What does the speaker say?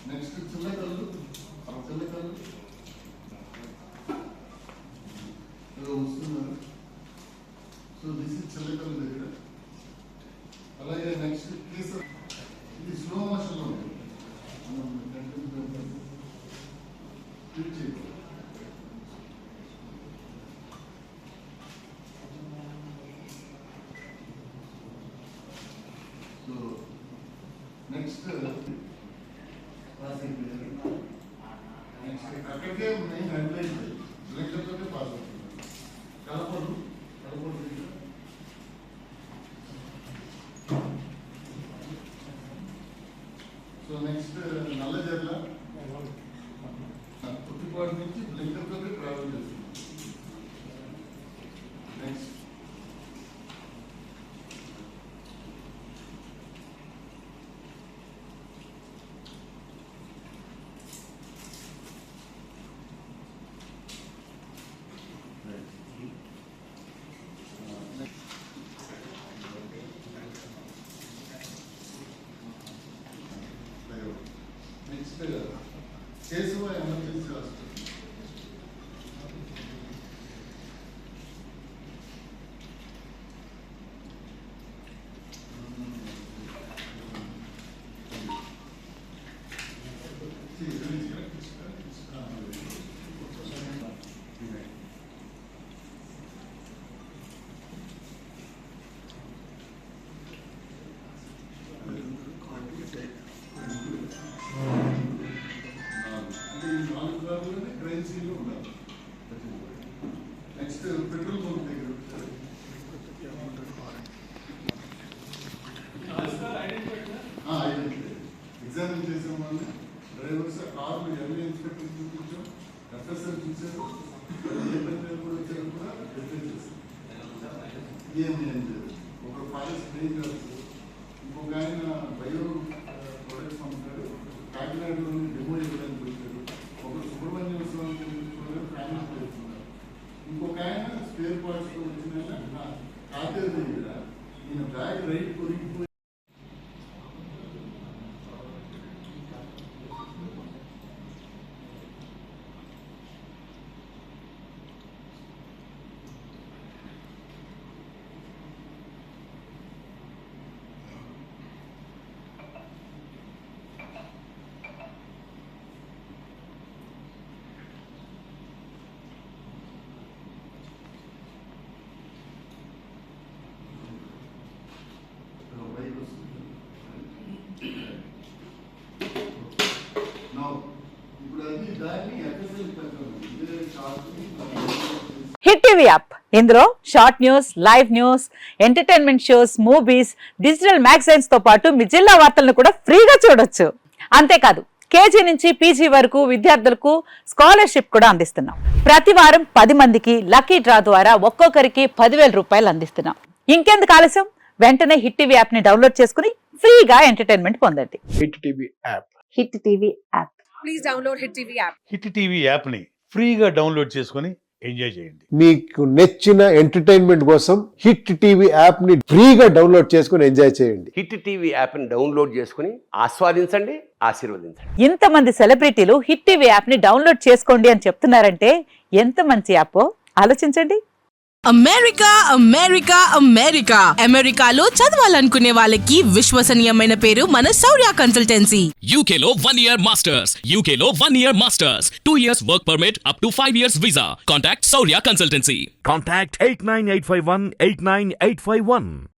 Next Chillakallu వస్తున్నారు. So this is Chillakallu దగ్గర. అలాగే నెక్స్ట్ కేసర్ ఇది స్లో మోషన్ లో ఉంటుంది. సో నెక్స్ట్ అక్కడికే మెయిన్ హెడ్లైన్ లెక్కలతోనే పాస్ అవుతుంది. కలపడు సో నెక్స్ట్ నల్లజర్ల పుట్టిపాటి నుంచి లెక్కలతో ట్రావెల్ చేస్తుంది. Next Keshava emergency hospital. Next petrol bunk దగ్గర ఎగ్జామిన్ చేసాం. వాళ్ళు డ్రైవర్స్ కార్లు ఎవరి ఇన్స్పెక్టర్ చూపించాం, ఎఫ్ఎస్ఎల్ చూసారు, ఏ పెట్రోల్ కూడా వచ్చారు కూడా రిపేర్ చేశారు. ఏం లేదు. ఒక ఫారెస్ట్ రేంజర్, ఇంకొక ఆయన బయో ప్రొడక్ట్స్ అమ్ముతాడు, కాకినాడలోని డెమో ఇవ్వడానికి వచ్చారు. ఒకరు సుబ్రహ్మణ్య ఉత్సవానికి ఫ్యామిలీ చేస్తున్నారు. ఇంకొక ఆయన స్పేర్ పార్ట్స్ వచ్చిన కాతేరు దగ్గర ఈయన బ్యాగ్ రైట్ కొరిగిపోయి హిట్ టీవీ యాప్. ఇందులో short news, live news, entertainment shows, movies, digital magazines తో పాటు మీ జిల్లా వార్తలను కూడా ఫ్రీగా చూడొచ్చు. అంతేకాదు కేజీ నుంచి పీజీ వరకు విద్యార్థులకు స్కాలర్షిప్ కూడా అందిస్తున్నాం. ప్రతి వారం 10 మందికి లక్కీ డ్రా ద్వారా ఒక్కొక్కరికి 10,000 రూపాయలు అందిస్తున్నాం. ఇంకెందుకు ఆలస్యం, వెంటనే హిట్ టీవీ యాప్ ని డౌన్లోడ్ చేసుకుని ఫ్రీగా ఎంటర్టైన్మెంట్ పొందండి. Hit TV app. Hit TV app. Please download hit TV app. Hit TV app ని ఫ్రీగా డౌన్లోడ్ చేసుకుని ఎంజాయ్ చేయండి. మీకు నచ్చిన ఎంటర్టైన్మెంట్ కోసం హిట్ టీవీ యాప్ ని ఫ్రీగా డౌన్లోడ్ చేసుకుని ఎంజాయ్ చేయండి. హిట్ టీవీ యాప్ ని డౌన్లోడ్ చేసుకుని ఆస్వాదించండి, ఆశీర్వదించండి. ఇంతమంది సెలబ్రిటీలు హిట్ టీవీ యాప్ ని డౌన్లోడ్ చేసుకోండి అని చెప్తున్నారంటే ఎంత మంచి యాప్ ఆలోచించండి. అమెరికా అమెరికా అమెరికా అమెరికాలో చదవాలనుకునే వాళ్ళకి విశ్వసనీయమైన పేరు మన శౌర్య కన్సల్టెన్సీ. UK లో 1 year masters, UK లో 1 year masters, 2 years work permit up to 5 years visa. Contact Saurya Consultancy. Contact 89851 89851.